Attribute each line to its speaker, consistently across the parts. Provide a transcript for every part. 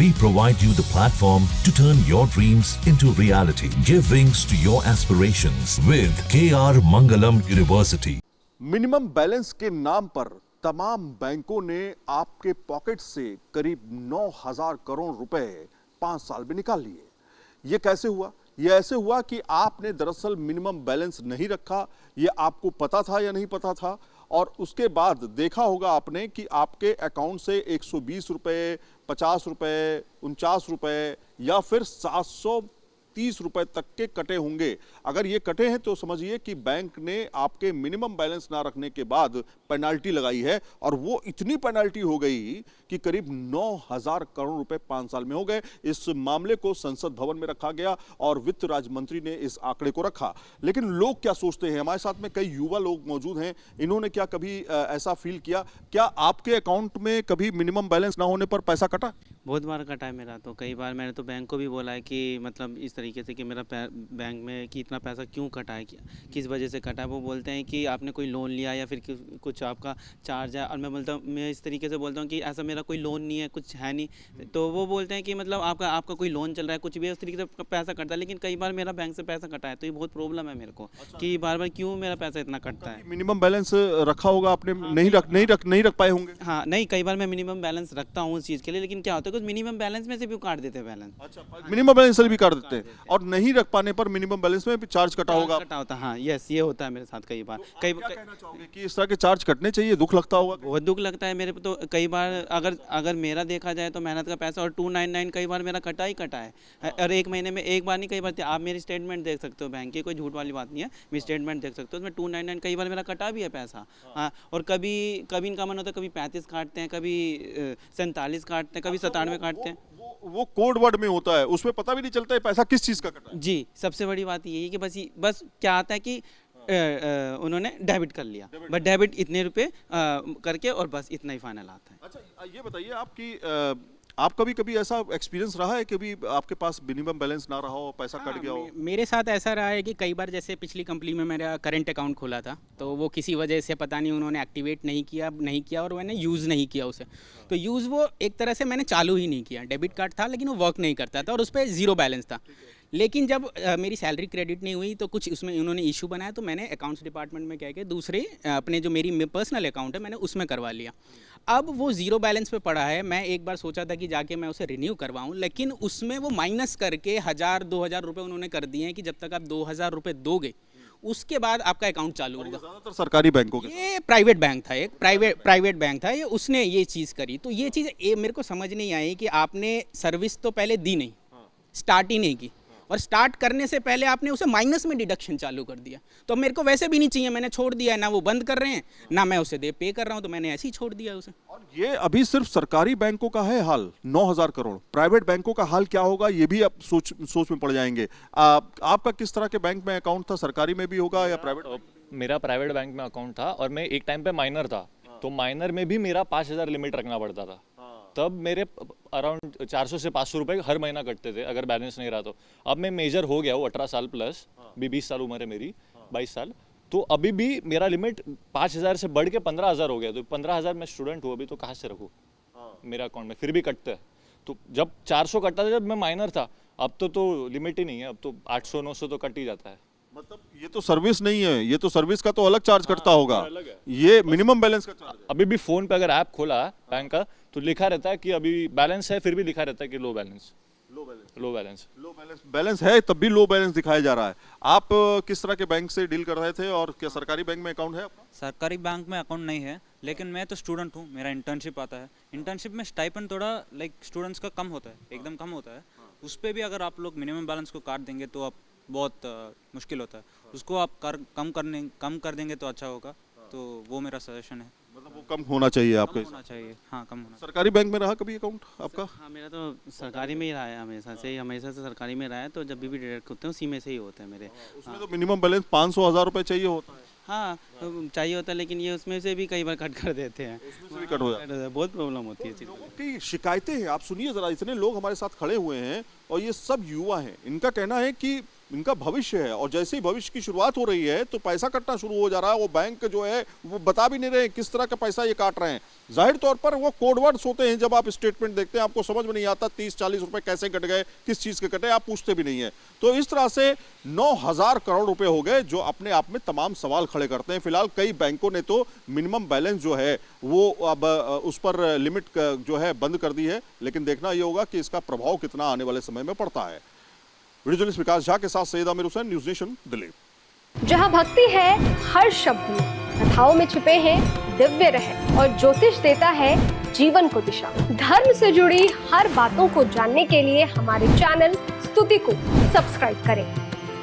Speaker 1: We provide you the platform to turn your dreams into reality. Give wings to your aspirations with KR Mangalam University.
Speaker 2: Minimum balance के नाम पर तमाम बैंकों ने आपके pocket से करीब 9,000 करोड़ रुपए 5 साल में निकाल लिए। ये कैसे हुआ? ये ऐसे हुआ कि आपने दरअसल मिनिमम बैलेंस नहीं रखा। ये आपको पता था या नहीं पता था? और उसके बाद देखा होगा आपने कि आपके अकाउंट से 120 रुपए, 50 रुपए, 49 रुपए या फिर 730 रुपए तक के कटे होंगे। अगर ये कटे हैं तो समझिए कि बैंक ने आपके मिनिमम बैलेंस ना रखने के बाद पेनल्टी लगाई है, और वो इतनी पेनल्टी हो गई कि करीब 9,000 करोड़ रुपए 5 साल में हो गए। इस मामले को संसद भवन में रखा गया और वित्त राज्य मंत्री ने इस आंकड़े को रखा। लेकिन लोग क्या सोचते हैं? हमारे साथ में कई युवा लोग मौजूद हैं। इन्होंने क्या कभी ऐसा फील किया? क्या आपके अकाउंट में कभी मिनिमम बैलेंस ना होने पर पैसा कटा?
Speaker 3: बहुत बार कटा है मेरा तो। कई बार मैंने तो बैंक को भी बोला है कि मतलब इस तरीके से कि मेरा बैंक में कि इतना पैसा क्यों कटा है, किस वजह से कटा है। वो बोलते हैं कि आपने कोई लोन लिया या फिर कुछ आपका चार्ज है, और मैं इस तरीके से बोलता हूँ कि ऐसा मेरा कोई लोन नहीं है, कुछ है नहीं। तो वो बोलते हैं कि मतलब आपका कोई लोन चल रहा है, कुछ भी है, उस तरीके से पैसा कटता है। लेकिन कई बार मेरा बैंक से पैसा कटा है, तो ये बहुत प्रॉब्लम है मेरे को कि बार बार क्यों मेरा पैसा इतना कटता है।
Speaker 2: मिनिमम बैलेंस रखा होगा आपने? नहीं रख पाए होंगे।
Speaker 3: हाँ नहीं, कई बार मैं मिनिमम बैलेंस रखता हूँ उस चीज़ के लिए, लेकिन क्या होता है कुछ मिनिमम बैलेंस में से भी काट देते हैं बैलेंस।
Speaker 2: अच्छा, मिनिमम बैलेंस से भी काट देते हैं, और नहीं रख पाने पर मिनिमम बैलेंस में भी चार्ज कटा होगा।
Speaker 3: कटा होता है, हाँ यस, ये होता है मेरे साथ कई बार।
Speaker 2: क्या कहना चाहोगे कि इस तरह के चार्ज कटने चाहिए? दुख लगता होगा।
Speaker 3: बहुत दुख लगता है मेरे को तो। कई बार अगर मेरा देखा जाए तो मेहनत का पैसा, और 299 कई बार मेरा कटा है। और एक महीने में एक बार नहीं, कई बार आप मेरी स्टेटमेंट देख सकते हो बैंक की, कोई झूठ वाली बात नहीं है, मेरी स्टेटमेंट देख सकते हो। उसमें 299 कई बार मेरा कटा भी है पैसा। हाँ, और कभी इनका मन होता है, कभी 35 काटते हैं, कभी 47 काटते हैं, कभी 97 काटते हैं।
Speaker 2: वो कोड वर्ड में होता है, उसमें पता भी नहीं चलता है पैसा किस चीज का कटा है।
Speaker 3: जी, सबसे बड़ी बात यही है कि बस क्या आता है कि उन्होंने डेबिट कर लिया, बस डेबिट इतने रुपए करके, और बस इतना ही फाइनल आता है।
Speaker 2: अच्छा, ये बताइए आप कभी ऐसा एक्सपीरियंस रहा है कि कभी आपके पास मिनिमम बैलेंस ना रहा हो, पैसा कट गया हो?
Speaker 4: मेरे साथ ऐसा रहा है कि कई बार, जैसे पिछली कंपनी में मेरा करंट अकाउंट खोला था, तो वो किसी वजह से पता नहीं उन्होंने एक्टिवेट नहीं किया और मैंने यूज़ नहीं किया उसे। तो यूज़ वो एक तरह से मैंने चालू ही नहीं किया। डेबिट कार्ड था लेकिन वो वर्क नहीं करता था और उस पर 0 बैलेंस था। लेकिन जब मेरी सैलरी क्रेडिट नहीं हुई तो कुछ उसमें उन्होंने इशू बनाया, तो मैंने अकाउंट्स डिपार्टमेंट में कह के दूसरे अपने जो मेरी पर्सनल अकाउंट है मैंने उसमें करवा लिया। अब वो 0 बैलेंस पे पड़ा है। मैं एक बार सोचा था कि जाके मैं उसे रिन्यू करवाऊं, लेकिन उसमें वो माइनस करके 1,000-2,000 रुपये उन्होंने कर दिए हैं कि जब तक आप 2,000 रुपये दोगे उसके बाद आपका अकाउंट चालू होगा।
Speaker 2: ज़्यादातर सरकारी बैंकों के,
Speaker 4: ये प्राइवेट बैंक था, एक प्राइवेट बैंक था, ये उसने ये चीज़ करी। तो ये चीज़ मेरे को समझ नहीं आई कि आपने सर्विस तो पहले दी नहीं, स्टार्ट ही नहीं की, और स्टार्ट करने से पहले आपने उसे माइनस में डिडक्शन चालू कर दिया। तो मेरे को वैसे भी नहीं चाहिए, मैंने छोड़ दिया। ना वो बंद कर रहे हैं, ना मैं उसे पे कर रहा हूँ, तो मैंने ऐसे ही छोड़ दिया उसे।
Speaker 2: और ये अभी सिर्फ सरकारी बैंकों का है हाल, 9,000 करोड़। प्राइवेट बैंकों का हाल क्या होगा ये भी आप सोच में पड़ जाएंगे। आपका किस तरह के बैंक में अकाउंट था? सरकारी में भी होगा या प्राइवेट?
Speaker 5: मेरा प्राइवेट बैंक में अकाउंट था, और मैं एक टाइम पे माइनर था, तो माइनर में भी मेरा 5,000 लिमिट रखना पड़ता था। तब मेरे अराउंड 400 से 500 रुपए हर महीना कटते थे अगर बैलेंस नहीं रहा तो। अब मैं मेजर हो गया हूँ, 18 साल प्लस, भी 20 साल उम्र है मेरी, 22 साल, तो अभी भी मेरा लिमिट 5,000 से बढ़ के 15,000 हो गया। तो 15,000 मैं स्टूडेंट हूँ अभी, तो कहाँ से रखूँ मेरा अकाउंट में? फिर भी कटता है। तो जब 400 कटता था जब मैं माइनर था, अब तो लिमिट ही नहीं है, अब तो 800-900 तो कट ही जाता है।
Speaker 2: मतलब ये तो सर्विस नहीं है, ये तो सर्विस का तो अलग चार्ज कटता होगा, ये मिनिमम बैलेंस का चार्ज है।
Speaker 5: अभी भी फोन पे अगर ऐप खोला बैंक का तो लिखा रहता है कि अभी बैलेंस है, फिर भी लिखा रहता है कि लो बैलेंस है, तब भी लो बैलेंस दिखाया जा रहा है। आप किस तरह के बैंक से डील कर रहे थे, और क्या सरकारी बैंक में अकाउंट है आपका?
Speaker 6: सरकारी बैंक में अकाउंट नहीं है, लेकिन मैं तो स्टूडेंट हूँ, मेरा इंटर्नशिप आता है। इंटर्नशिप में स्टाइपेंड थोड़ा स्टूडेंट्स का कम होता है, एकदम कम होता है। उस पर भी अगर आप लोग मिनिमम बैलेंस को काट देंगे तो आप बहुत मुश्किल होता है। उसको आप कम कर देंगे तो अच्छा होगा। तो वो मेरा सजेशन है।
Speaker 2: मतलब वो कम होना चाहिए आपके?
Speaker 6: होना चाहिए, हाँ, कम होना।
Speaker 2: सरकारी बैंक में रहा कभी अकाउंट आपका?
Speaker 3: हाँ, मेरा तो सरकारी में ही रहा है, हमेशा से सरकारी में रहा है। तो जब भी डिडक्ट होते हैं उसी में से ही होते हैं मेरे।
Speaker 2: उसमें तो मिनिमम बैलेंस 500-1,000 रुपए चाहिए होता है।
Speaker 3: हाँ, चाहिए होता है, लेकिन ये उसमें से भी कई बार कट कर देते हैं।
Speaker 2: उसमें से भी कट हो जाता है।
Speaker 3: बहुत प्रॉब्लम होती है।
Speaker 2: लोगों की शिकायतें हैं, आप सुनिए जरा। इतने लोग हमारे साथ खड़े हुए हैं और ये सब युवा हैं। इनका कहना है कि इनका भविष्य है, और जैसे ही भविष्य की शुरुआत हो रही है तो पैसा कटना शुरू हो जा रहा है। वो बैंक जो है वो बता भी नहीं रहे किस तरह का पैसा ये काट रहे हैं। जाहिर तौर पर वो कोडवर्ड्स होते हैं, जब आप स्टेटमेंट देखते हैं आपको समझ में नहीं आता 30-40 रुपए कैसे कट गए, किस चीज के कटे, आप पूछते भी नहीं है। तो इस तरह से 9,000 करोड़ रुपए हो गए, जो अपने आप में तमाम सवाल खड़े करते हैं। फिलहाल कई बैंकों ने तो मिनिमम बैलेंस जो है वो अब उस पर लिमिट जो है बंद कर दी है, लेकिन देखना यह होगा कि इसका प्रभाव कितना आने वाले समय में पड़ता है। वीडियो जर्नलिस्ट विकास झा के साथ सैयद आमिर हुसैन, न्यूज नेशन, दिल्ली।
Speaker 7: जहां भक्ति है हर शब्द में, कथाओं में छुपे हैं दिव्य रहस्य और ज्योतिष देता है जीवन को दिशा। धर्म से जुड़ी हर बातों को जानने के लिए हमारे चैनल स्तुति को सब्सक्राइब करें।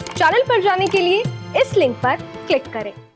Speaker 7: चैनल पर जाने के लिए इस लिंक पर क्लिक करें।